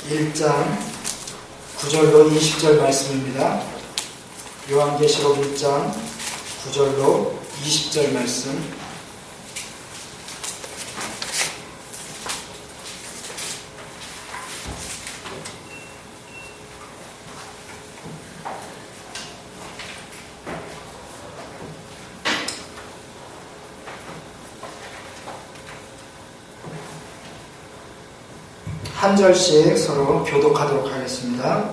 1장 9절로 20절 말씀입니다. 요한계시록 1장 9절로 20절 말씀. 한 절씩 서로 교독하도록 하겠습니다.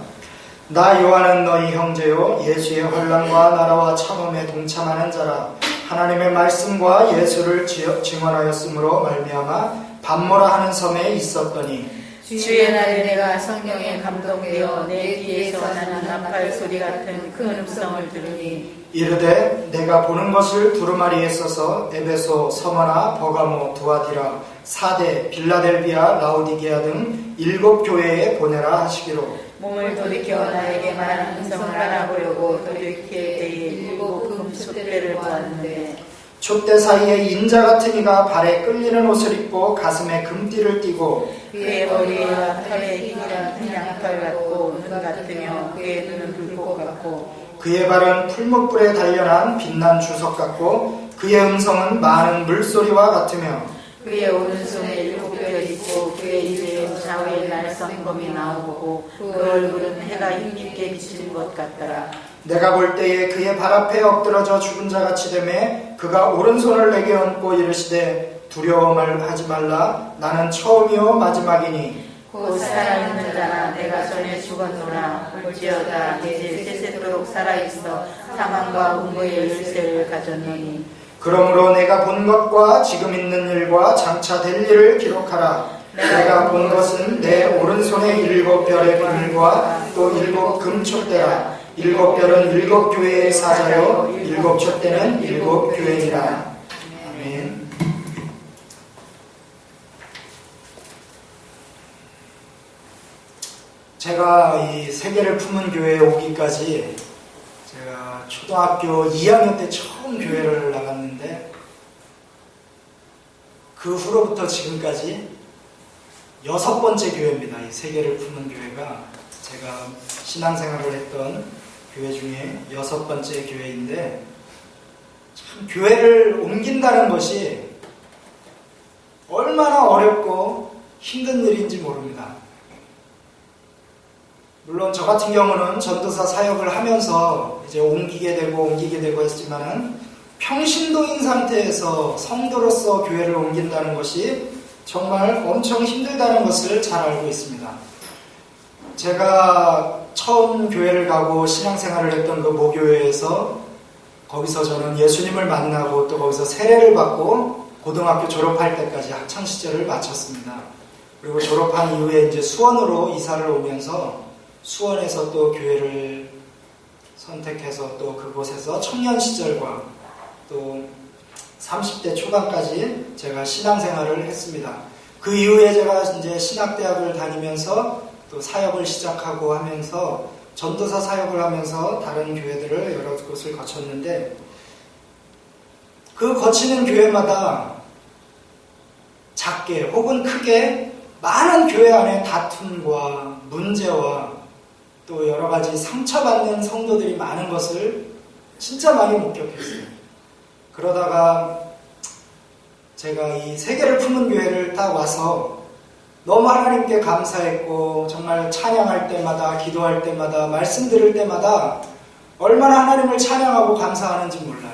나 요한은 너희 형제요 예수의 환난과 나라와 참음에 동참하는 자라. 하나님의 말씀과 예수를 증언하였으므로 말미암아 밤모라 하는 섬에 있었더니 주의 날에 내가 성령에 감동되어 내 귀에서 나는 나팔 소리 같은 큰 음성을 들으니 이르되 내가 보는 것을 두루마리에 써서 에베소, 서머나, 버가모, 두아디라, 사데, 빌라델비아, 라오디게아 등 7 교회에 보내라 하시기로. 몸을 돌이켜 나에게 말한 음성을 알아보려고 돌이킬 때에 7 금촛대를 보았는데 촛대 사이에 인자 같은 이가 발에 끌리는 옷을 입고 가슴에 금띠를 띠고 그의 머리와 털에 흰이란 그냥털 같고 눈 같으며 그의 눈은 불꽃 같고 그의 발은 풀무불에 단련한 빛난 주석 같고 그의 음성은 많은 물소리와 같으며 그의 오른손에 7별 있고 그의 입에 좌우에 날성검이 나오고 그 얼굴은 해가 힘있게 비치는 것 같더라. 내가 볼 때에 그의 발 앞에 엎드러져 죽은 자같이 되매 그가 오른손을 내게 얹고 이르시되 두려워하지 말라. 나는 처음이요 마지막이니 곧 살아있는 자나 내가 전에 죽었노라. 볼지어다 이제 세세토록 살아있어 사망과 음부의 열쇠를 가졌노니 그러므로 내가 본 것과 지금 있는 일과 장차 될 일을 기록하라. 내가 본 것은 내 오른손에 7 별의 비밀과 또 7 금촛대라. 7 별은 7 교회의 사자요 7 촛대는 7 교회니라. 아멘. 제가 이 세계를 품은 교회에 오기까지 제가 초등학교 2학년 때 처음 교회를 나갔는데 그 후로부터 지금까지 6번째 교회입니다. 이 세계를 품은 교회가 제가 신앙생활을 했던 교회 중에 6번째 교회인데 참 교회를 옮긴다는 것이 얼마나 어렵고 힘든 일인지 모릅니다. 물론 저 같은 경우는 전도사 사역을 하면서 이제 옮기게 되고 했지만은 평신도인 상태에서 성도로서 교회를 옮긴다는 것이 정말 엄청 힘들다는 것을 잘 알고 있습니다. 제가 처음 교회를 가고 신앙생활을 했던 그 모교회에서 거기서 저는 예수님을 만나고 또 거기서 세례를 받고 고등학교 졸업할 때까지 학창시절을 마쳤습니다. 그리고 졸업한 이후에 이제 수원으로 이사를 오면서 수원에서 또 교회를 선택해서 또 그곳에서 청년 시절과 또 30대 초반까지 제가 신앙생활을 했습니다. 그 이후에 제가 이제 신학대학을 다니면서 또 사역을 시작하고 하면서 전도사 사역을 하면서 다른 교회들을 여러 곳을 거쳤는데 그 거치는 교회마다 작게 혹은 크게 많은 교회 안에 다툼과 문제와 또 여러 가지 상처받는 성도들이 많은 것을 진짜 많이 목격했어요. 그러다가 제가 이 세계를 품은 교회를 딱 와서 너무 하나님께 감사했고 정말 찬양할 때마다 기도할 때마다 말씀 들을 때마다 얼마나 하나님을 찬양하고 감사하는지 몰라요.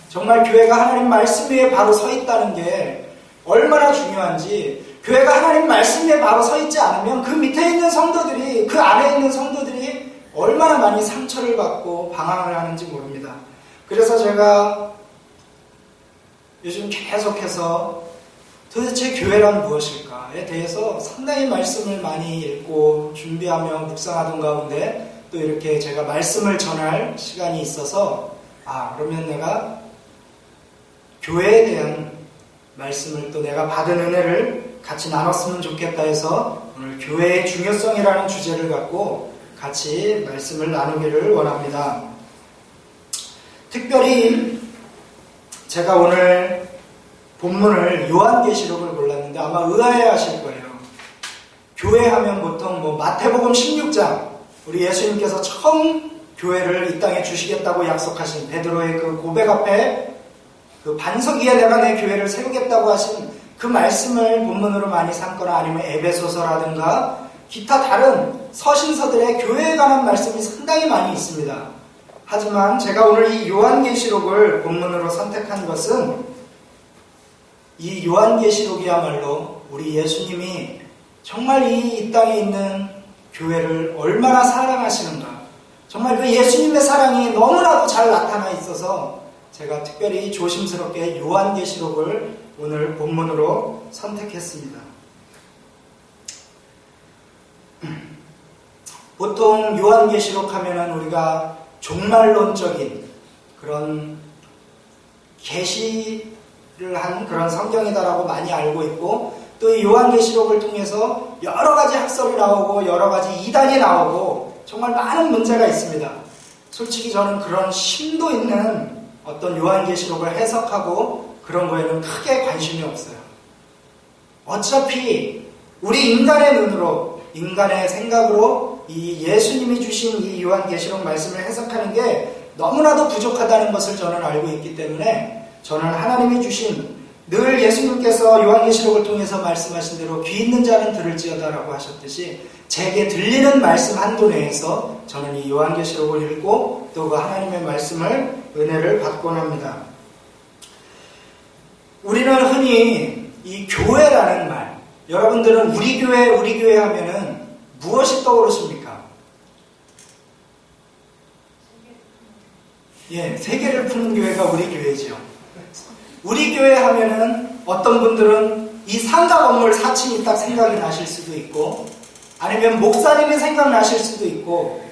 정말 교회가 하나님 말씀 위에 바로 서 있다는 게 얼마나 중요한지, 교회가 하나님 말씀 위에 바로 서 있지 않으면 그 밑에 있는 성도들이, 그 안에 있는 성도들이 얼마나 많이 상처를 받고 방황을 하는지 모릅니다. 그래서 제가 요즘 계속해서 도대체 교회란 무엇일까에 대해서 상당히 말씀을 많이 읽고 준비하며 묵상하던 가운데 또 이렇게 제가 말씀을 전할 시간이 있어서 그러면 내가 교회에 대한 말씀을 또 내가 받은 은혜를 같이 나눴으면 좋겠다 해서 오늘 교회의 중요성이라는 주제를 갖고 같이 말씀을 나누기를 원합니다. 특별히 제가 오늘 본문을 요한계시록을 골랐는데 아마 의아해 하실 거예요. 교회 하면 보통 마태복음 16장, 우리 예수님께서 처음 교회를 이 땅에 주시겠다고 약속하신 베드로의 그 고백 앞에 그 반석 위에 내가 내 교회를 세우겠다고 하신 그 말씀을 본문으로 많이 삼거나 아니면 에베소서라든가 기타 다른 서신서들의 교회에 관한 말씀이 상당히 많이 있습니다. 하지만 제가 오늘 이 요한계시록을 본문으로 선택한 것은 이 요한계시록이야말로 우리 예수님이 정말 이 땅에 있는 교회를 얼마나 사랑하시는가, 정말 그 예수님의 사랑이 너무나도 잘 나타나 있어서 제가 특별히 조심스럽게 요한계시록을 오늘 본문으로 선택했습니다. 보통 요한계시록 하면은 우리가 종말론적인 그런 계시를 한 그런 성경이다라고 많이 알고 있고, 또 이 요한계시록을 통해서 여러 가지 학설이 나오고 여러 가지 이단이 나오고 정말 많은 문제가 있습니다. 솔직히 저는 그런 심도 있는 어떤 요한계시록을 해석하고 그런 거에는 크게 관심이 없어요. 어차피 우리 인간의 눈으로, 인간의 생각으로 이 예수님이 주신 이 요한계시록 말씀을 해석하는 게 너무나도 부족하다는 것을 저는 알고 있기 때문에 저는 하나님이 주신, 늘 예수님께서 요한계시록을 통해서 말씀하신 대로 귀 있는 자는 들을지어다라고 하셨듯이 제게 들리는 말씀 한도 내에서 저는 이 요한계시록을 읽고 또 그 하나님의 말씀을, 은혜를 받곤 합니다. 우리는 흔히 이 교회라는 말, 여러분들은 우리 교회 하면은 무엇이 떠오르십니까? 예, 세계를 푸는 교회가 우리 교회지요. 우리 교회 하면은 어떤 분들은 이 상가 건물 4층이 딱 생각이 나실 수도 있고, 아니면 목사님이 생각나실 수도 있고,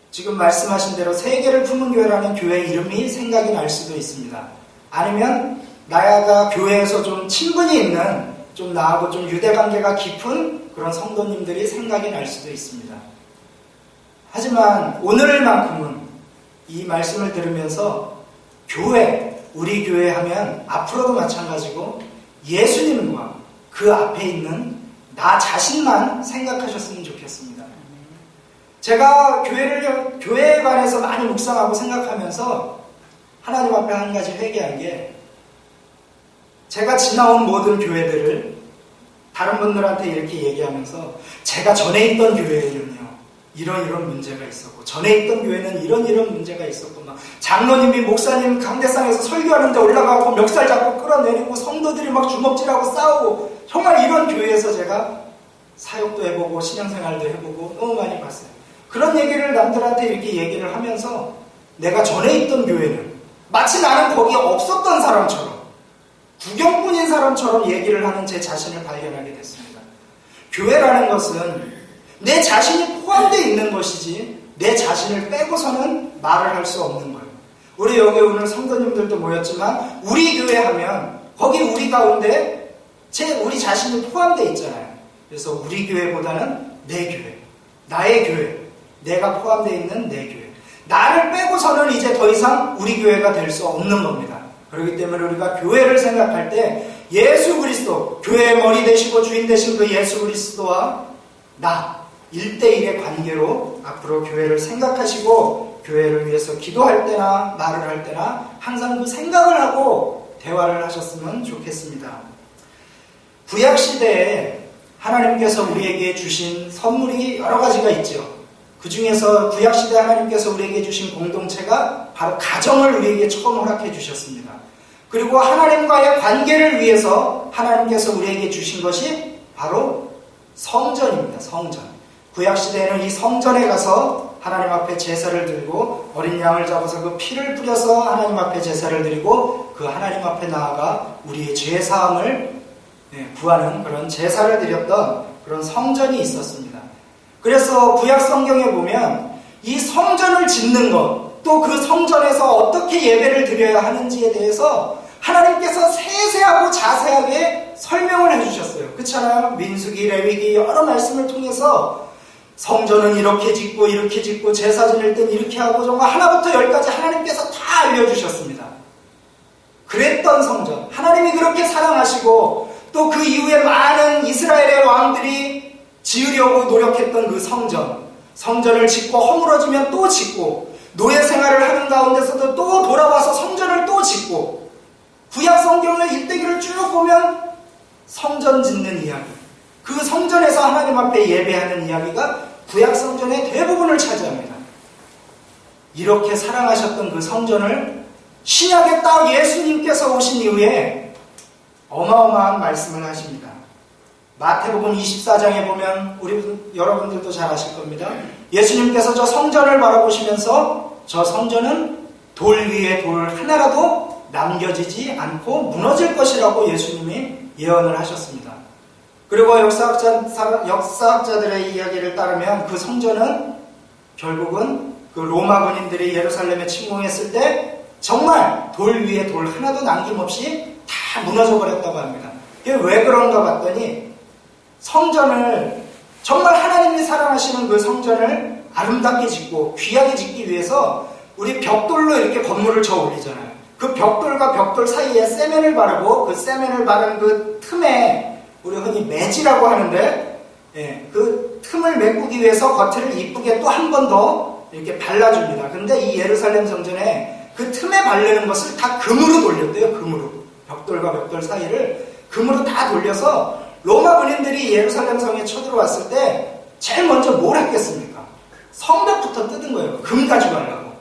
지금 말씀하신 대로 세계를 품은 교회라는 교회 이름이 생각이 날 수도 있습니다. 아니면 나야가 교회에서 좀 친분이 있는, 좀 나하고 좀 유대관계가 깊은 그런 성도님들이 생각이 날 수도 있습니다. 하지만 오늘만큼은 이 말씀을 들으면서 교회, 우리 교회 하면 앞으로도 마찬가지고 예수님과 그 앞에 있는 나 자신만 생각하셨으면 좋겠습니다. 제가 교회에 관해서 많이 묵상하고 생각하면서 하나님 앞에 한 가지 회개한 게, 제가 지나온 모든 교회들을 다른 분들한테 이렇게 얘기하면서 제가 전에 있던 교회에는요 이런 문제가 있었고, 전에 있던 교회는 이런 문제가 있었고, 막 장로님이 목사님 강대상에서 설교하는데 올라가고 멱살 잡고 끌어내리고 성도들이 막 주먹질하고 싸우고, 정말 이런 교회에서 제가 사역도 해보고 신앙생활도 해보고 너무 많이 봤어요. 그런 얘기를 남들한테 이렇게 얘기를 하면서 내가 전에 있던 교회는 마치 나는 거기에 없었던 사람처럼, 구경꾼인 사람처럼 얘기를 하는 제 자신을 발견하게 됐습니다. 교회라는 것은 내 자신이 포함되어 있는 것이지 내 자신을 빼고서는 말을 할 수 없는 거예요. 우리 여기 오늘 성도님들도 모였지만 우리 교회 하면 거기 우리 가운데 우리 자신이 포함되어 있잖아요. 그래서 우리 교회보다는 내 교회, 나의 교회, 내가 포함되어 있는 내 교회, 나를 빼고서는 이제 더 이상 우리 교회가 될 수 없는 겁니다. 그렇기 때문에 우리가 교회를 생각할 때 예수 그리스도, 교회의 머리 되시고 주인 되신 그 예수 그리스도와 나 1대1의 관계로 앞으로 교회를 생각하시고, 교회를 위해서 기도할 때나 말을 할 때나 항상 그 생각을 하고 대화를 하셨으면 좋겠습니다. 구약시대에 하나님께서 우리에게 주신 선물이 여러 가지가 있죠. 그 중에서 구약시대 하나님께서 우리에게 주신 공동체가 바로 가정을 우리에게 처음 허락해 주셨습니다. 그리고 하나님과의 관계를 위해서 하나님께서 우리에게 주신 것이 바로 성전입니다. 성전. 구약시대에는 이 성전에 가서 하나님 앞에 제사를 드리고 어린 양을 잡아서 그 피를 뿌려서 하나님 앞에 제사를 드리고 그 하나님 앞에 나아가 우리의 죄사함을 구하는 그런 제사를 드렸던 그런 성전이 있었습니다. 그래서 구약 성경에 보면 이 성전을 짓는 것, 또 그 성전에서 어떻게 예배를 드려야 하는지에 대해서 하나님께서 세세하고 자세하게 설명을 해주셨어요. 그렇잖아요? 민수기, 레위기 여러 말씀을 통해서 성전은 이렇게 짓고 이렇게 짓고 제사 지낼 땐 이렇게 하고, 정말 하나부터 열까지 하나님께서 다 알려주셨습니다. 그랬던 성전, 하나님이 그렇게 사랑하시고 또 그 이후에 많은 이스라엘의 지으려고 노력했던 그 성전을 짓고 허물어지면 또 짓고 노예 생활을 하는 가운데서도 또 돌아와서 성전을 또 짓고 구약 성경의 일대기를 쭉 보면 성전 짓는 이야기, 그 성전에서 하나님 앞에 예배하는 이야기가 구약 성전의 대부분을 차지합니다. 이렇게 사랑하셨던 그 성전을 신약에 딱 예수님께서 오신 이후에 어마어마한 말씀을 하십니다. 마태복음 24장에 보면 여러분들도 잘 아실 겁니다. 예수님께서 저 성전을 바라보시면서 저 성전은 돌 위에 돌 하나라도 남겨지지 않고 무너질 것이라고 예수님이 예언을 하셨습니다. 그리고 역사학자들의 이야기를 따르면 그 성전은 결국은 그 로마 군인들이 예루살렘에 침공했을 때 정말 돌 위에 돌 하나도 남김없이 다 무너져 버렸다고 합니다. 이게 왜 그런가 봤더니 성전을 정말 하나님이 사랑하시는 그 성전을 아름답게 짓고 귀하게 짓기 위해서 우리 벽돌로 이렇게 건물을 쳐 올리잖아요. 그 벽돌과 벽돌 사이에 세멘을 바르고 그 세멘을 바른 그 틈에 우리 흔히 매지라고 하는데 그 틈을 메꾸기 위해서 겉을 이쁘게 또 한 번 더 이렇게 발라줍니다. 근데 이 예루살렘 성전에 그 틈에 바르는 것을 다 금으로 돌렸대요. 금으로. 벽돌과 벽돌 사이를 금으로 다 돌려서 로마 군인들이 예루살렘 성에 쳐들어왔을 때 제일 먼저 뭘 했겠습니까? 성벽부터 뜯은 거예요. 금 가져가려고.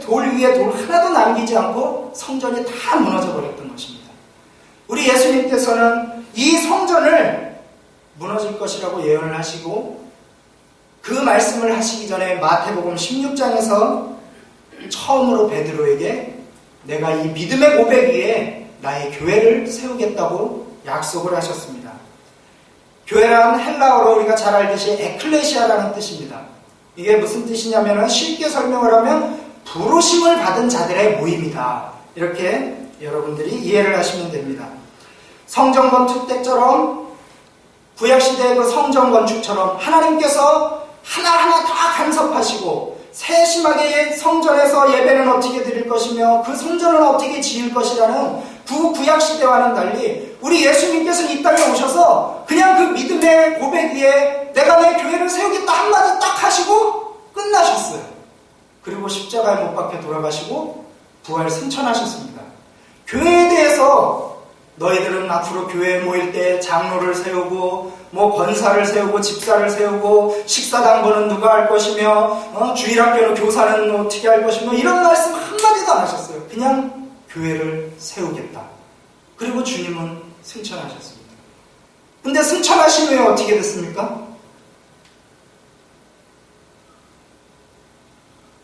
돌 위에 돌 하나도 남기지 않고 성전이 다 무너져 버렸던 것입니다. 우리 예수님께서는 이 성전을 무너질 것이라고 예언을 하시고 그 말씀을 하시기 전에 마태복음 16장에서 처음으로 베드로에게 내가 이 믿음의 고백 위에 나의 교회를 세우겠다고 약속을 하셨습니다. 교회란 헬라어로 우리가 잘 알듯이 에클레시아라는 뜻입니다. 이게 무슨 뜻이냐면 쉽게 설명을 하면 부르심을 받은 자들의 모임이다. 이렇게 여러분들이 이해를 하시면 됩니다. 성전 건축 때처럼 구약시대의 그 성전 건축처럼 하나님께서 하나하나 다 간섭하시고 세심하게 성전에서 예배는 어떻게 드릴 것이며 그 성전은 어떻게 지을 것이라는 구약시대와는 달리 우리 예수님께서는 이 땅에 오셔서 그냥 그 믿음의 고백 위에 내가 내 교회를 세우겠다 한마디 딱 하시고 끝나셨어요. 그리고 십자가에 못 박혀 돌아가시고 부활 승천하셨습니다. 교회에 대해서 너희들은 앞으로 교회에 모일 때 장로를 세우고 권사를 세우고 집사를 세우고 식사당번은 누가 할 것이며 주일학교는 교사는 어떻게 할 것이며 이런 말씀 한마디도 안 하셨어요. 그냥 교회를 세우겠다. 그리고 주님은 승천하셨습니다. 근데 승천하신 후에 어떻게 됐습니까?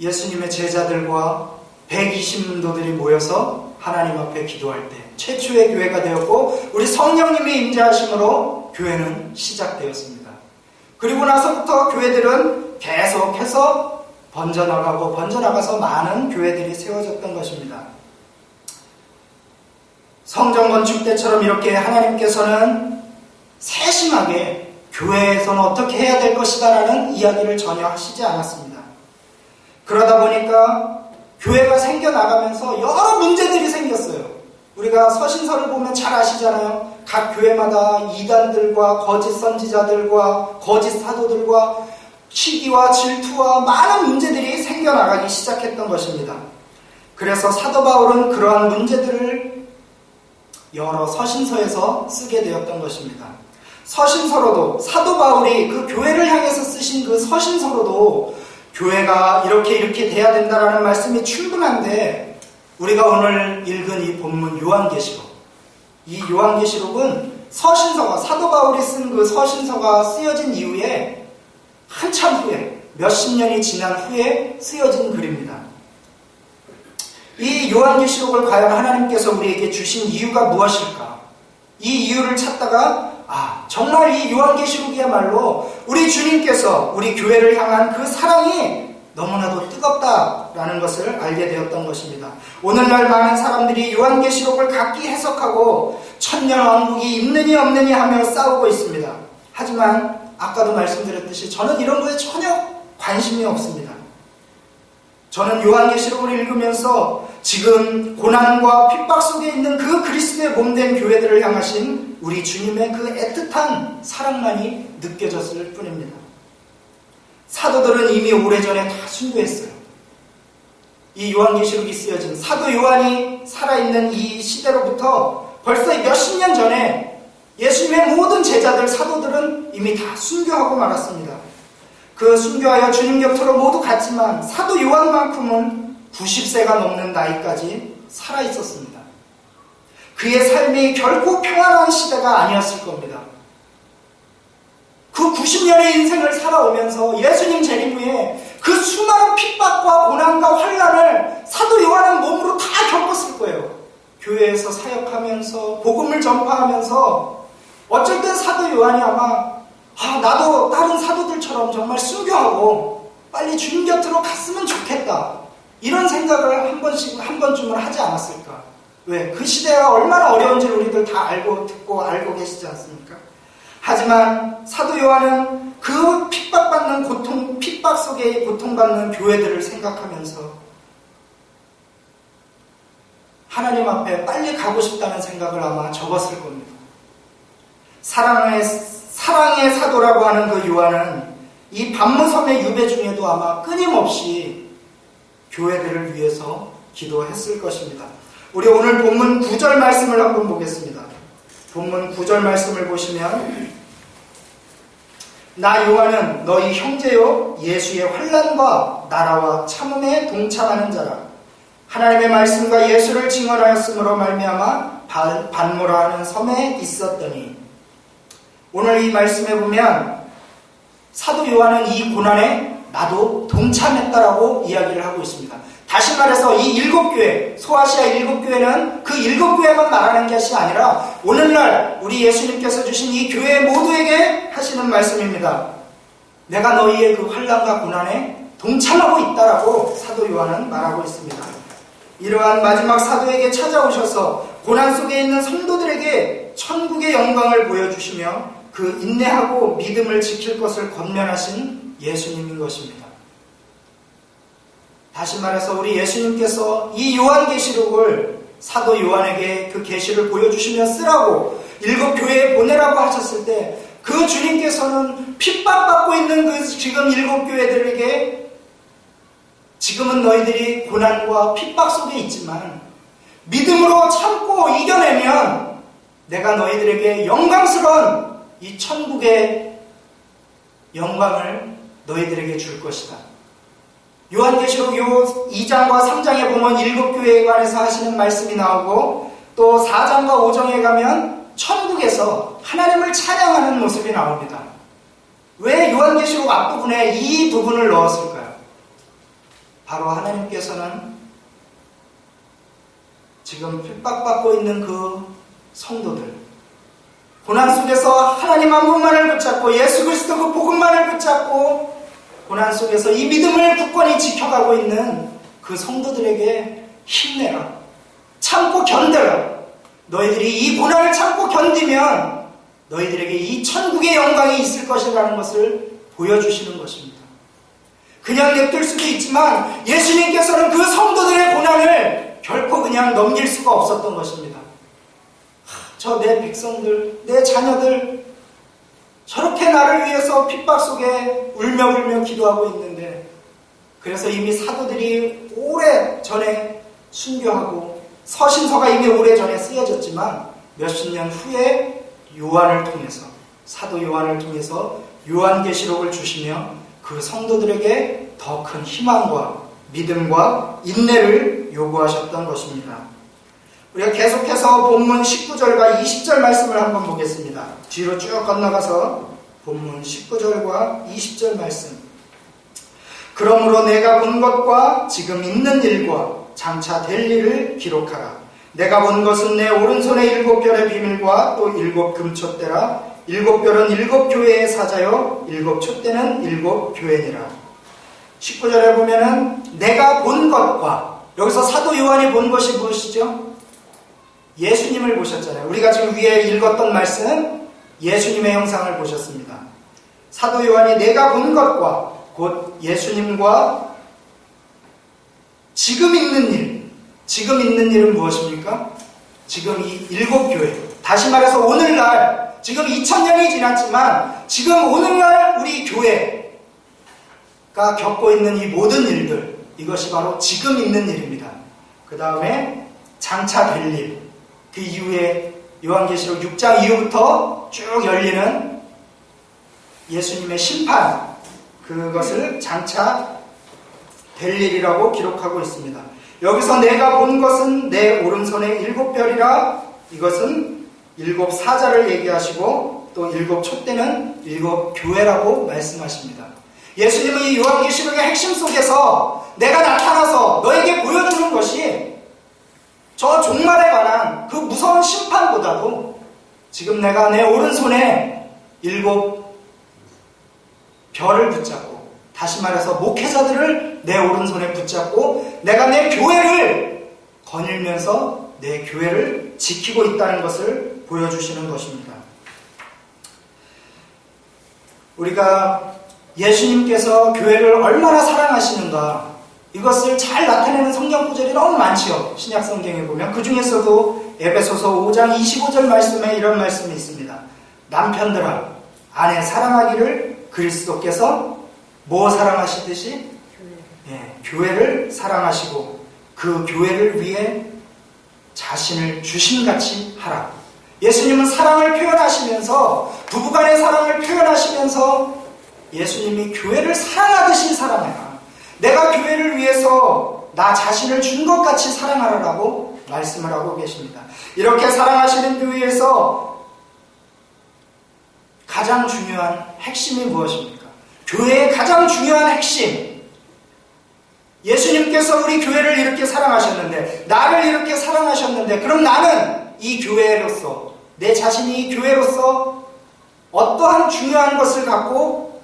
예수님의 제자들과 120문도들이 모여서 하나님 앞에 기도할 때 최초의 교회가 되었고 우리 성령님의 임재하심으로 교회는 시작되었습니다. 그리고 나서부터 교회들은 계속해서 번져나가서 많은 교회들이 세워졌던 것입니다. 성전 건축 때처럼 이렇게 하나님께서는 세심하게 교회에서는 어떻게 해야 될 것이다 라는 이야기를 전혀 하시지 않았습니다. 그러다 보니까 교회가 생겨나가면서 여러 문제들이 생겼어요. 우리가 서신서를 보면 잘 아시잖아요. 각 교회마다 이단들과 거짓 선지자들과 거짓 사도들과 시기와 질투와 많은 문제들이 생겨나가기 시작했던 것입니다. 그래서 사도 바울은 그러한 문제들을 여러 서신서에서 쓰게 되었던 것입니다. 서신서로도 사도 바울이 그 교회를 향해서 쓰신 그 서신서로도 교회가 이렇게 돼야 된다라는 말씀이 충분한데 우리가 오늘 읽은 이 본문 요한계시록, 이 요한계시록은 서신서가 사도 바울이 쓴 그 서신서가 쓰여진 이후에 한참 후에 몇십 년이 지난 후에 쓰여진 글입니다. 이 요한계시록을 과연 하나님께서 우리에게 주신 이유가 무엇일까? 이 이유를 찾다가 정말 이 요한계시록이야말로 우리 주님께서 우리 교회를 향한 그 사랑이 너무나도 뜨겁다라는 것을 알게 되었던 것입니다. 오늘날 많은 사람들이 요한계시록을 각기 해석하고 천년왕국이 있느니 없느니 하며 싸우고 있습니다. 하지만 아까도 말씀드렸듯이 저는 이런 거에 전혀 관심이 없습니다. 저는 요한계시록을 읽으면서 지금 고난과 핍박 속에 있는 그 그리스도의 몸된 교회들을 향하신 우리 주님의 그 애틋한 사랑만이 느껴졌을 뿐입니다. 사도들은 이미 오래전에 다 순교했어요. 이 요한계시록이 쓰여진 사도 요한이 살아있는 이 시대로부터 벌써 몇십 년 전에 예수님의 모든 제자들, 사도들은 이미 다 순교하고 말았습니다. 그 순교하여 주님 곁으로 모두 갔지만 사도 요한만큼은 90세가 넘는 나이까지 살아있었습니다. 그의 삶이 결코 평안한 시대가 아니었을 겁니다. 그 90년의 인생을 살아오면서 예수님 재림 후에 그 수많은 핍박과 고난과 환난을 사도 요한은 몸으로 다 겪었을 거예요. 교회에서 사역하면서 복음을 전파하면서 어쩔 땐 사도 요한이 아마 나도 다른 사도들처럼 정말 순교하고 빨리 주님 곁으로 갔으면 좋겠다, 이런 생각을 한 번쯤은 하지 않았을까? 왜? 그 시대가 얼마나 어려운지 우리들 다 알고 계시지 않습니까? 하지만 사도 요한은 그 핍박 속에 고통받는 교회들을 생각하면서 하나님 앞에 빨리 가고 싶다는 생각을 아마 적었을 겁니다. 사랑의 사도라고 하는 그 요한은 이 반무섬의 유배 중에도 아마 끊임없이 교회들을 위해서 기도했을 것입니다. 우리 오늘 본문 9절 말씀을 한번 보겠습니다. 본문 9절 말씀을 보시면 나 요한은 너희 형제요 예수의 환난과 나라와 참음에 동참하는 자라. 하나님의 말씀과 예수를 증언하였으므로 말미암아 반모라 하는 섬에 있었더니. 오늘 이 말씀에 보면 사도 요한은 이 고난에 나도 동참했다라고 이야기를 하고 있습니다. 다시 말해서 이 7교회, 소아시아 7교회는 그 7교회만 말하는 것이 아니라 오늘날 우리 예수님께서 주신 이 교회 모두에게 하시는 말씀입니다. 내가 너희의 그 환난과 고난에 동참하고 있다라고 사도 요한은 말하고 있습니다. 이러한 마지막 사도에게 찾아오셔서 고난 속에 있는 성도들에게 천국의 영광을 보여주시며 그 인내하고 믿음을 지킬 것을 권면하신 예수님인 것입니다. 다시 말해서 우리 예수님께서 이 요한계시록을 사도 요한에게 그 계시를 보여주시며 쓰라고 7교회에 보내라고 하셨을 때 그 주님께서는 핍박받고 있는 그 지금 7교회들에게 지금은 너희들이 고난과 핍박 속에 있지만 믿음으로 참고 이겨내면 내가 너희들에게 영광스러운 이 천국의 영광을 너희들에게 줄 것이다. 요한계시록 요 2장과 3장에 보면 7교회에 관해서 하시는 말씀이 나오고 또 4장과 5장에 가면 천국에서 하나님을 찬양하는 모습이 나옵니다. 왜 요한계시록 앞부분에 이 부분을 넣었을까요? 바로 하나님께서는 지금 핍박받고 있는 그 성도들, 고난 속에서 하나님 한 분만을 붙잡고 예수 그리스도 그 복음만을 붙잡고 고난 속에서 이 믿음을 굳건히 지켜가고 있는 그 성도들에게 힘내라, 참고 견뎌라. 너희들이 이 고난을 참고 견디면 너희들에게 이 천국의 영광이 있을 것이라는 것을 보여주시는 것입니다. 그냥 냅둘 수도 있지만 예수님께서는 그 성도들의 고난을 결코 그냥 넘길 수가 없었던 것입니다. 저 내 백성들, 내 자녀들 저렇게 나를 위해서 핍박 속에 울며 기도하고 있는데, 그래서 이미 사도들이 오래 전에 순교하고 서신서가 이미 오래 전에 쓰여졌지만 몇십 년 후에 요한을 통해서, 사도 요한을 통해서 요한계시록을 주시며 그 성도들에게 더 큰 희망과 믿음과 인내를 요구하셨던 것입니다. 우리가 계속해서 본문 19절과 20절 말씀을 한번 보겠습니다. 뒤로 쭉 건너가서 본문 19절과 20절 말씀. 그러므로 내가 본 것과 지금 있는 일과 장차 될 일을 기록하라. 내가 본 것은 내 오른손의 7별의 비밀과 또 7 금촛대라. 7별은 7 교회의 사자요 7 촛대는 7 교회니라. 19절에 보면은 내가 본 것과, 여기서 사도 요한이 본 것이 무엇이죠? 예수님을 보셨잖아요. 우리가 지금 위에 읽었던 말씀, 예수님의 형상을 보셨습니다. 사도 요한이 내가 본 것과 곧 예수님과 지금 있는 일, 지금 있는 일은 무엇입니까? 지금 이 7교회, 다시 말해서 오늘날, 지금 2000년이 지났지만 지금 오늘날 우리 교회가 겪고 있는 이 모든 일들, 이것이 바로 지금 있는 일입니다. 그 다음에 장차 될 일, 그 이후에 요한계시록 6장 이후부터 쭉 열리는 예수님의 심판, 그것을 장차 될 일이라고 기록하고 있습니다. 여기서 내가 본 것은 내 오른손에 7별이라, 이것은 7 사자를 얘기하시고 또 7 촛대는 7 교회라고 말씀하십니다. 예수님은 이 요한계시록의 핵심 속에서 내가 나타나서 너에게 보여주는 것이 저 종말에 관한 그 무서운 심판보다도 지금 내가 내 오른손에 7 별을 붙잡고, 다시 말해서 목회자들을 내 오른손에 붙잡고 내가 내 교회를 거닐면서 내 교회를 지키고 있다는 것을 보여주시는 것입니다. 우리가 예수님께서 교회를 얼마나 사랑하시는가, 이것을 잘 나타내는 성경 구절이 너무 많지요. 신약 성경에 보면 그 중에서도 에베소서 5장 25절 말씀에 이런 말씀이 있습니다. 남편들아 아내 사랑하기를 그리스도께서 뭐 사랑하시듯이 교회를 사랑하시고 그 교회를 위해 자신을 주신같이 하라. 예수님은 사랑을 표현하시면서, 부부간의 사랑을 표현하시면서 예수님이 교회를 사랑하듯이 사랑해라, 내가 교회를 위해서 나 자신을 준 것 같이 사랑하라라고 말씀을 하고 계십니다. 이렇게 사랑하시는 교회에서 가장 중요한 핵심이 무엇입니까? 교회의 가장 중요한 핵심, 예수님께서 우리 교회를 이렇게 사랑하셨는데, 나를 이렇게 사랑하셨는데, 그럼 나는 이 교회로서, 내 자신이 이 교회로서 어떠한 중요한 것을 갖고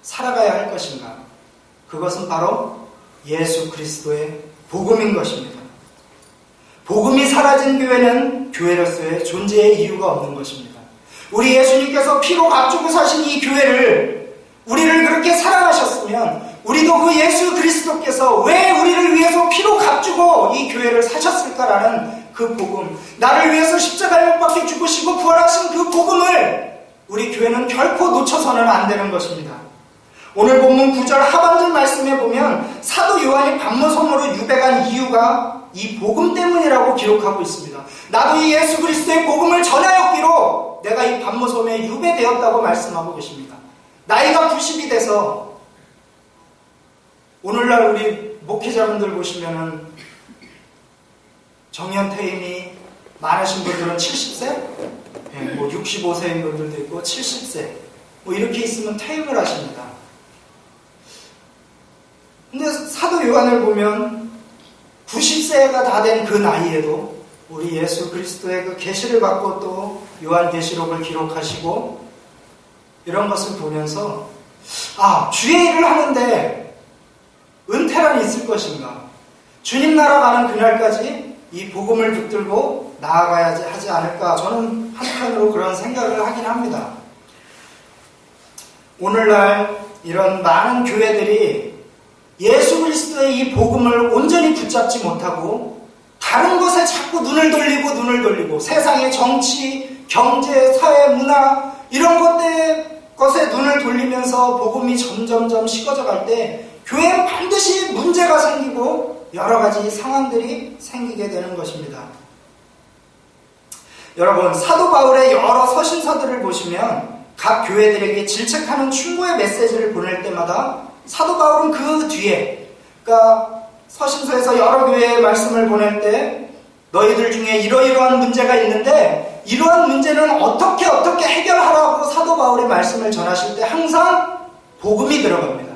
살아가야 할 것인가? 그것은 바로 예수 그리스도의 복음인 것입니다. 복음이 사라진 교회는 교회로서의 존재의 이유가 없는 것입니다. 우리 예수님께서 피로 값주고 사신 이 교회를, 우리를 그렇게 사랑하셨으면 우리도 그 예수 그리스도께서 왜 우리를 위해서 피로 값주고 이 교회를 사셨을까라는 그 복음, 나를 위해서 십자가에 못 박혀 죽으시고 부활하신 그 복음을 우리 교회는 결코 놓쳐서는 안 되는 것입니다. 오늘 본문 9절 하반절 말씀에 보면 사도 요한이 반모섬으로 유배간 이유가 이 복음 때문이라고 기록하고 있습니다. 나도 이 예수 그리스도의 복음을 전하였기로 내가 이 반모섬에 유배되었다고 말씀하고 계십니다. 나이가 90이 돼서, 오늘날 우리 목회자분들 보시면은 정년퇴임이 많으신 분들은 70세, 뭐 65세인 분들도 있고 70세, 뭐 이렇게 있으면 퇴임을 하십니다. 근데 사도 요한을 보면 90세가 다 된 그 나이에도 우리 예수 그리스도의 그 계시를 받고 또 요한 계시록을 기록하시고 이런 것을 보면서, 아, 주의 일을 하는데 은퇴란 있을 것인가? 주님 나라 가는 그날까지 이 복음을 붙들고 나아가야지 하지 않을까? 저는 한편으로 그런 생각을 하긴 합니다. 오늘날 이런 많은 교회들이 예수 그리스도의 이 복음을 온전히 붙잡지 못하고 다른 것에 자꾸 눈을 돌리고 세상의 정치, 경제, 사회, 문화 이런 것에 눈을 돌리면서 복음이 점점점 식어져 갈 때 교회에 반드시 문제가 생기고 여러 가지 상황들이 생기게 되는 것입니다. 여러분, 사도 바울의 여러 서신서들을 보시면 각 교회들에게 질책하는 충고의 메시지를 보낼 때마다 사도 바울은 그 뒤에, 그러니까 서신서에서 여러 교회에 말씀을 보낼 때 너희들 중에 이러이러한 문제가 있는데 이러한 문제는 어떻게 해결하라고 사도 바울의 말씀을 전하실 때 항상 복음이 들어갑니다.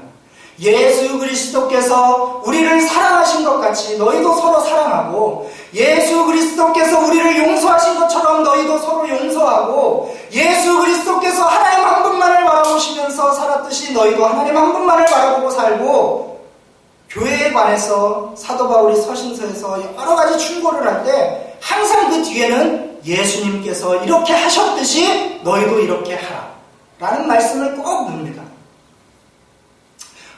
예수 그리스도께서 우리를 사랑하신 것 같이 너희도 서로 사랑하고, 예수 그리스도께서 우리를 용서하신 것처럼 너희도 서로 용서하고, 예수 그리스도께서 하나님 한 분만을 바라보시면서 살았듯이 너희도 하나님 한 분만을 바라보고 살고, 교회에 관해서 사도 바울이 서신서에서 여러 가지 충고를 할 때 항상 그 뒤에는 예수님께서 이렇게 하셨듯이 너희도 이렇게 하라 라는 말씀을 꼭 넣습니다.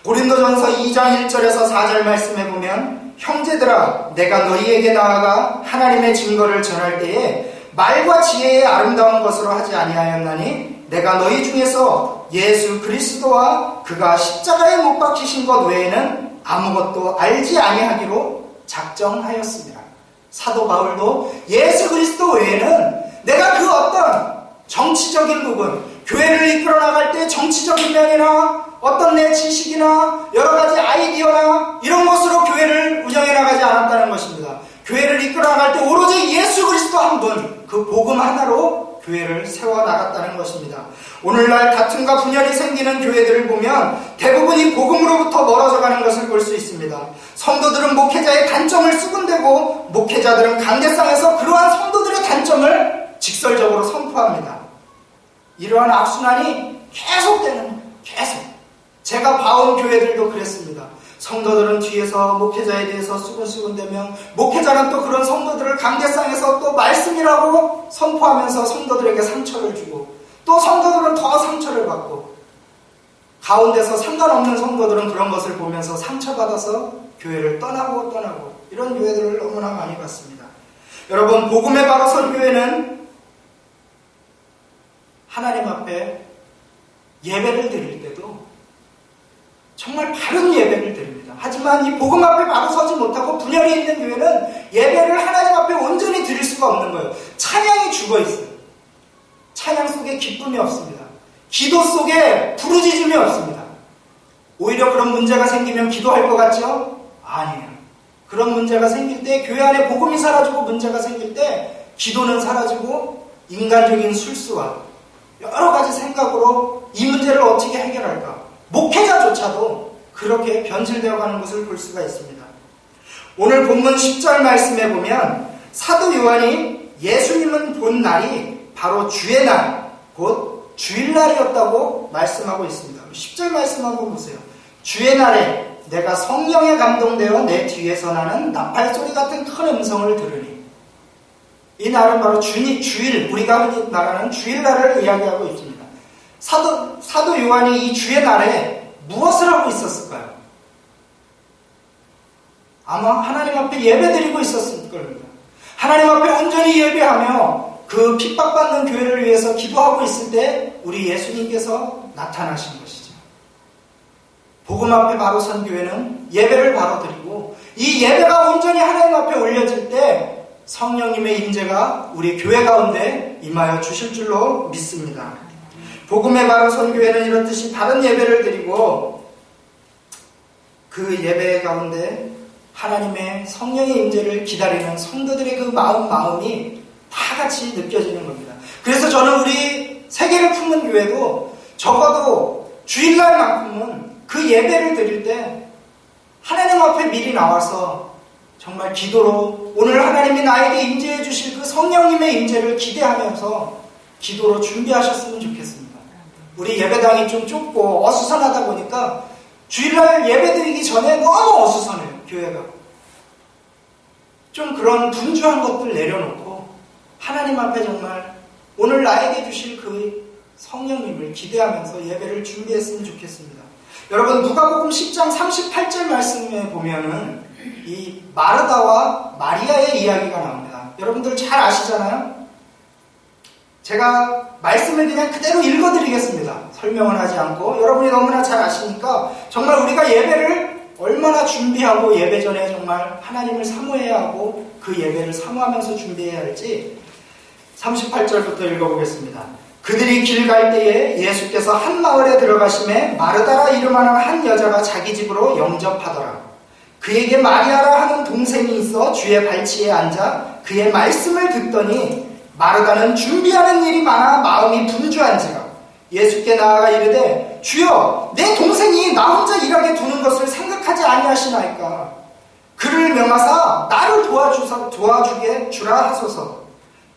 고린도전서 2장 1절에서 4절 말씀해 보면 형제들아 내가 너희에게 나아가 하나님의 증거를 전할 때에 말과 지혜의 아름다운 것으로 하지 아니하였나니 내가 너희 중에서 예수 그리스도와 그가 십자가에 못 박히신 것 외에는 아무것도 알지 아니하기로 작정하였습니다. 사도 바울도 예수 그리스도 외에는 내가 그 어떤 정치적인 부분, 교회를 이끌어 나갈 때 정치적인 면이나 어떤 내 지식이나 여러 가지 아이디어나 이런 것으로 교회를 운영해 나가지 않았다는 것입니다. 교회를 이끌어 나갈 때 오로지 예수 그리스도 한 분, 그 복음 하나로 교회를 세워 나갔다는 것입니다. 오늘날 다툼과 분열이 생기는 교회들을 보면 대부분이 복음으로부터 멀어져 가는 것을 볼 수 있습니다. 성도들은 목회자의 단점을 수군대고 목회자들은 강대상에서 그러한 성도들의 단점을 직설적으로 선포합니다. 이러한 악순환이 계속되는 거예요. 계속. 제가 봐온 교회들도 그랬습니다. 성도들은 뒤에서 목회자에 대해서 수군수군대며 목회자는 또 그런 성도들을 강대상에서 또 말씀이라고 선포하면서 성도들에게 상처를 주고 또 성도들은 더 상처를 받고 가운데서 상관없는 성도들은 그런 것을 보면서 상처받아서 교회를 떠나고 이런 교회들을 너무나 많이 봤습니다. 여러분 복음의 바로 선 교회는 하나님 앞에 예배를 드릴 때도 정말 바른 예배를 드립니다. 하지만 이 복음 앞에 바로 서지 못하고 분열이 있는 교회는 예배를 하나님 앞에 온전히 드릴 수가 없는 거예요. 찬양이 죽어 있어요. 찬양 속에 기쁨이 없습니다. 기도 속에 부르짖음이 없습니다. 오히려 그런 문제가 생기면 기도할 것 같죠? 아니에요. 그런 문제가 생길 때 교회 안에 복음이 사라지고 문제가 생길 때 기도는 사라지고 인간적인 술수와 여러 가지 생각으로 이 문제를 어떻게 해결할까? 목회자조차도 그렇게 변질되어 가는 것을 볼 수가 있습니다. 오늘 본문 10절 말씀에 보면 사도 요한이 예수님은 본 날이 바로 주의 날, 곧 주일날이었다고 말씀하고 있습니다. 10절 말씀 한번 보세요. 주의 날에 내가 성령에 감동되어 내 뒤에서 나는 나팔소리 같은 큰 음성을 들으니 이 날은 바로 주일, 우리가 흔히 말하는 주일날을 이야기하고 있습니다. 사도 요한이 이 주의 날에 무엇을 하고 있었을까요? 아마 하나님 앞에 예배드리고 있었을 겁니다. 하나님 앞에 온전히 예배하며 그 핍박받는 교회를 위해서 기도하고 있을 때 우리 예수님께서 나타나신 것이죠. 복음 앞에 바로 선 교회는 예배를 바로 드리고 이 예배가 온전히 하나님 앞에 올려질 때 성령님의 임재가 우리 교회 가운데 임하여 주실 줄로 믿습니다. 복음의 바로 선 교회는 이런 뜻이 바른 예배를 드리고 그 예배 가운데 하나님의 성령의 임재를 기다리는 성도들의 그 마음이 다 같이 느껴지는 겁니다. 그래서 저는 우리 세계를 품은 교회도 적어도 주일날만큼은 그 예배를 드릴 때 하나님 앞에 미리 나와서 정말 기도로 오늘 하나님이 나에게 임재해 주실 그 성령님의 임재를 기대하면서 기도로 준비하셨으면 좋겠습니다. 우리 예배당이 좀 좁고 어수선하다 보니까 주일날 예배드리기 전에 너무 어수선해요. 교회가 좀 그런 분주한 것들 내려놓고 하나님 앞에 정말 오늘 나에게 주실 그 성령님을 기대하면서 예배를 준비했으면 좋겠습니다. 여러분 누가복음 10장 38절 말씀에 보면은 이 마르다와 마리아의 이야기가 나옵니다. 여러분들 잘 아시잖아요? 제가 말씀을 그냥 그대로 읽어드리겠습니다. 설명을 하지 않고 여러분이 너무나 잘 아시니까 정말 우리가 예배를 얼마나 준비하고 예배 전에 정말 하나님을 사모해야 하고 그 예배를 사모하면서 준비해야 할지 38절부터 읽어보겠습니다. 그들이 길 갈 때에 예수께서 한 마을에 들어가심에 마르다라 이름하는 한 여자가 자기 집으로 영접하더라. 그에게 마리아라 하는 동생이 있어 주의 발치에 앉아 그의 말씀을 듣더니 마르다는 준비하는 일이 많아 마음이 분주한지라 예수께 나아가 이르되 주여 내 동생이 나 혼자 일하게 두는 것을 생각하지 아니하시나이까 그를 명하사 나를 도와주게 주라 하소서.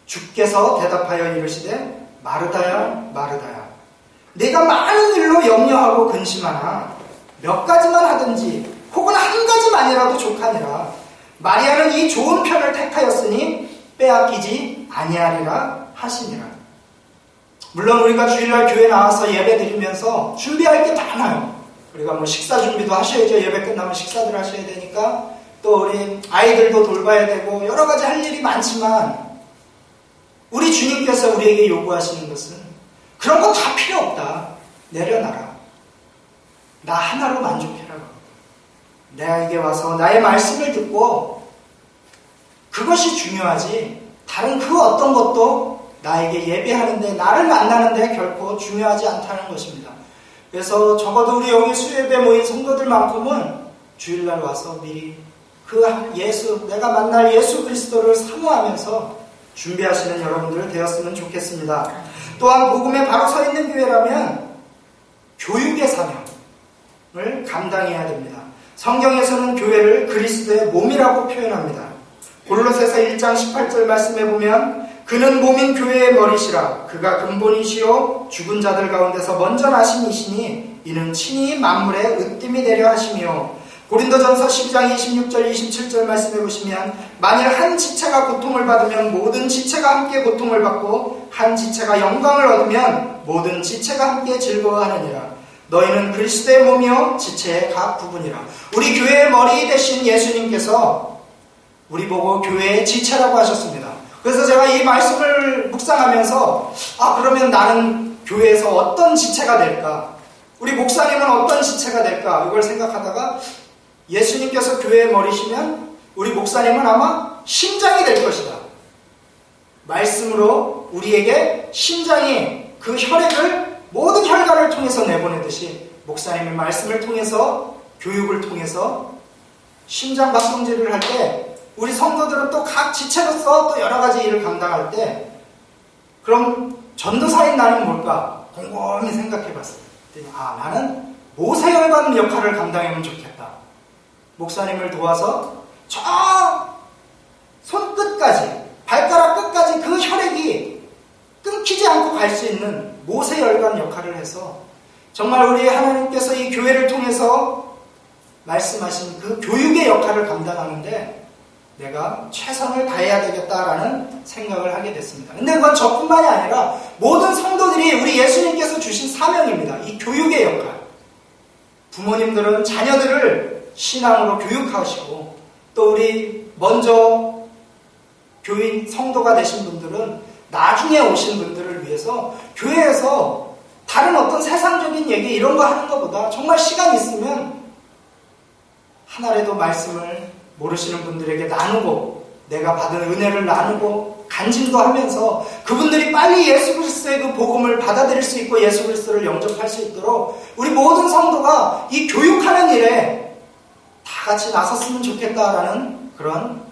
주께서 대답하여 이르시되 마르다야 마르다야 내가 많은 일로 염려하고 근심하나 몇 가지만 하든지 혹은 한 가지만이라도 족하니라. 마리아는 이 좋은 편을 택하였으니 빼앗기지 아니하리라 하시니라. 물론 우리가 주일날 교회 나와서 예배 드리면서 준비할 게 많아요. 우리가 뭐 식사 준비도 하셔야죠. 예배 끝나면 식사들 하셔야 되니까. 또 우리 아이들도 돌봐야 되고 여러 가지 할 일이 많지만 우리 주님께서 우리에게 요구하시는 것은 그런 거 다 필요 없다. 내려놔라. 나 하나로 만족해라. 내게 와서 나의 말씀을 듣고 그것이 중요하지 다른 그 어떤 것도 나에게 예배하는데 나를 만나는데 결코 중요하지 않다는 것입니다. 그래서 적어도 우리 여기 수예배 모인 성도들만큼은 주일날 와서 미리 그 예수, 내가 만날 예수 그리스도를 사모하면서 준비하시는 여러분들 되었으면 좋겠습니다. 또한 복음에 바로 서 있는 교회라면 교육의 사명을 감당해야 됩니다. 성경에서는 교회를 그리스도의 몸이라고 표현합니다. 골로새서 1장 18절 말씀해 보면 그는 몸인 교회의 머리시라. 그가 근본이시요 죽은 자들 가운데서 먼저 나신 이시니 이는 친히 만물에 으뜸이 되려 하시며. 고린도전서 12장 26절 27절 말씀해 보시면 만일 한 지체가 고통을 받으면 모든 지체가 함께 고통을 받고 한 지체가 영광을 얻으면 모든 지체가 함께 즐거워하느니라. 너희는 그리스도의 몸이요 지체의 각 부분이라. 우리 교회의 머리 대신 예수님께서 우리 보고 교회의 지체라고 하셨습니다. 그래서 제가 이 말씀을 묵상하면서 그러면 나는 교회에서 어떤 지체가 될까? 우리 목사님은 어떤 지체가 될까? 이걸 생각하다가 예수님께서 교회의 머리시면 우리 목사님은 아마 심장이 될 것이다. 말씀으로 우리에게 심장이 그 혈액을 모든 혈관을 통해서 내보내듯이 목사님의 말씀을 통해서 교육을 통해서 심장 박동질을 할 때 우리 성도들은 또 각 지체로서 또 여러 가지 일을 감당할 때 그럼 전도사인 나는 뭘까? 곰곰이 생각해 봤어요. 나는 모세혈관 역할을 감당하면 좋겠다. 목사님을 도와서 저 손끝까지 발가락 끝까지 그 혈액이 끊기지 않고 갈 수 있는 모세혈관 역할을 해서 정말 우리 하나님께서 이 교회를 통해서 말씀하신 그 교육의 역할을 감당하는데 내가 최선을 다해야 되겠다라는 생각을 하게 됐습니다. 근데 그건 저뿐만이 아니라 모든 성도들이 우리 예수님께서 주신 사명입니다. 이 교육의 역할. 부모님들은 자녀들을 신앙으로 교육하시고 또 우리 먼저 교인 성도가 되신 분들은 나중에 오신 분들을 위해서 교회에서 다른 어떤 세상적인 얘기 이런 거 하는 것보다 정말 시간 있으면 하나라도 말씀을 모르시는 분들에게 나누고 내가 받은 은혜를 나누고 간증도 하면서 그분들이 빨리 예수 그리스도의 그 복음을 받아들일 수 있고 예수 그리스도를 영접할 수 있도록 우리 모든 성도가 이 교육하는 일에 다 같이 나섰으면 좋겠다라는 그런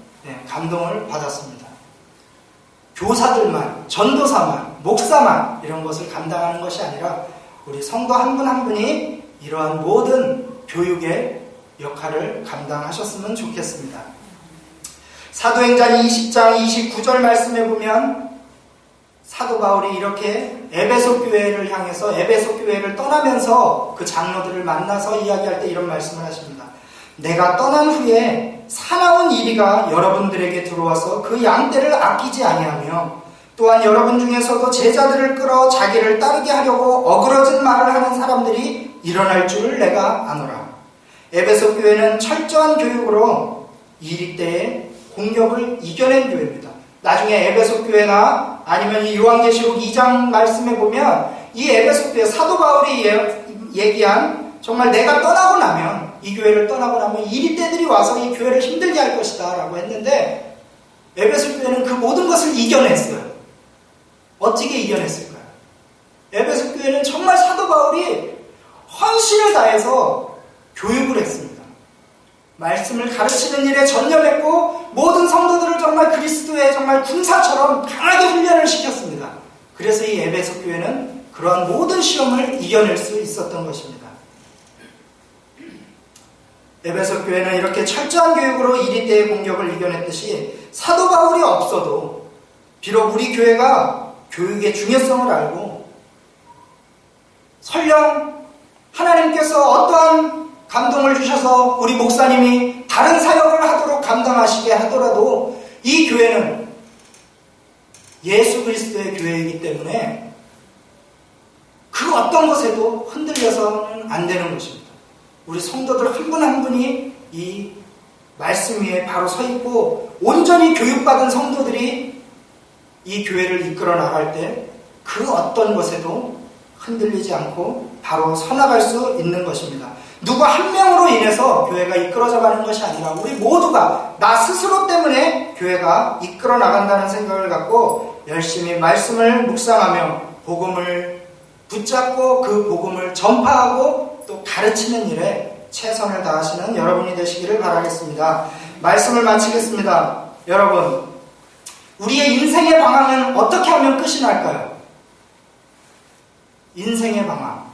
감동을 받았습니다. 교사들만, 전도사만, 목사만 이런 것을 감당하는 것이 아니라 우리 성도 한 분 한 분이 이러한 모든 교육의 역할을 감당하셨으면 좋겠습니다. 사도행전 20장 29절 말씀해 보면 사도 바울이 이렇게 에베소 교회를 향해서 에베소 교회를 떠나면서 그 장로들을 만나서 이야기할 때 이런 말씀을 하십니다. 내가 떠난 후에 사나운 이리가 여러분들에게 들어와서 그 양떼를 아끼지 아니하며 또한 여러분 중에서도 제자들을 끌어 자기를 따르게 하려고 어그러진 말을 하는 사람들이 일어날 줄을 내가 아노라. 에베소 교회는 철저한 교육으로 이리 때의 공격을 이겨낸 교회입니다. 나중에 에베소 교회나 아니면 이 요한계시록 2장 말씀에 보면 이 에베소 교회 사도 바울이 얘기한 정말 내가 떠나고 나면 이 교회를 떠나고 나면 이리 때들이 와서 이 교회를 힘들게 할 것이다 라고 했는데 에베소 교회는 그 모든 것을 이겨냈어요. 어떻게 이겨냈을까요? 에베소 교회는 정말 사도 바울이 헌신을 다해서 교육을 했습니다. 말씀을 가르치는 일에 전념했고 모든 성도들을 정말 그리스도의 정말 군사처럼 강하게 훈련을 시켰습니다. 그래서 이 에베소 교회는 그러한 모든 시험을 이겨낼 수 있었던 것입니다. 에베소 교회는 이렇게 철저한 교육으로 이리 때의 공격을 이겨냈듯이 사도 바울이 없어도 비록 우리 교회가 교육의 중요성을 알고 설령 하나님께서 어떠한 감동을 주셔서 우리 목사님이 다른 사역을 하도록 감당하시게 하더라도 이 교회는 예수 그리스도의 교회이기 때문에 그 어떤 것에도 흔들려서는 안 되는 것입니다. 우리 성도들 한 분 한 분이 이 말씀 위에 바로 서 있고 온전히 교육받은 성도들이 이 교회를 이끌어 나갈 때 그 어떤 것에도 흔들리지 않고 바로 서나갈 수 있는 것입니다. 누구 한 명으로 인해서 교회가 이끌어져 가는 것이 아니라 우리 모두가 나 스스로 때문에 교회가 이끌어 나간다는 생각을 갖고 열심히 말씀을 묵상하며 복음을 붙잡고 그 복음을 전파하고 또 가르치는 일에 최선을 다하시는 여러분이 되시기를 바라겠습니다. 말씀을 마치겠습니다. 여러분, 우리의 인생의 방향은 어떻게 하면 끝이 날까요? 인생의 방향,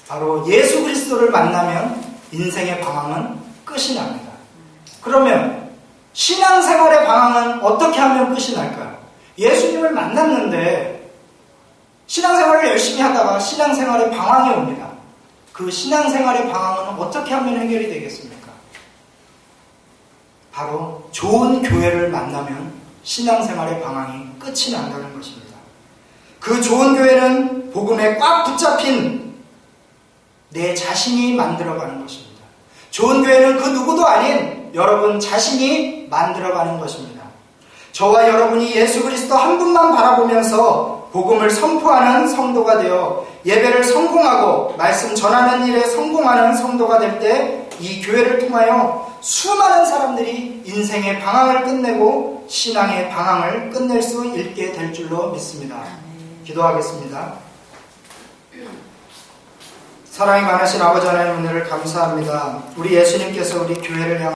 바로 예수 그리스도를 만나면 인생의 방향은 끝이 납니다. 그러면 신앙생활의 방향은 어떻게 하면 끝이 날까요? 예수님을 만났는데 신앙생활을 열심히 하다가 신앙생활의 방황이 옵니다. 그 신앙생활의 방황은 어떻게 하면 해결이 되겠습니까? 바로 좋은 교회를 만나면 신앙생활의 방황이 끝이 난다는 것입니다. 그 좋은 교회는 복음에 꽉 붙잡힌 내 자신이 만들어가는 것입니다. 좋은 교회는 그 누구도 아닌 여러분 자신이 만들어가는 것입니다. 저와 여러분이 예수 그리스도 한 분만 바라보면서 복음을 선포하는 성도가 되어 예배를 성공하고 말씀 전하는 일에 성공하는 성도가 될 때 이 교회를 통하여 수많은 사람들이 인생의 방황을 끝내고 신앙의 방황을 끝낼 수 있게 될 줄로 믿습니다. 기도하겠습니다. 사랑이 많으신 아버지 하나님 은혜를 감사합니다. 우리 예수님께서 우리 교회를 향해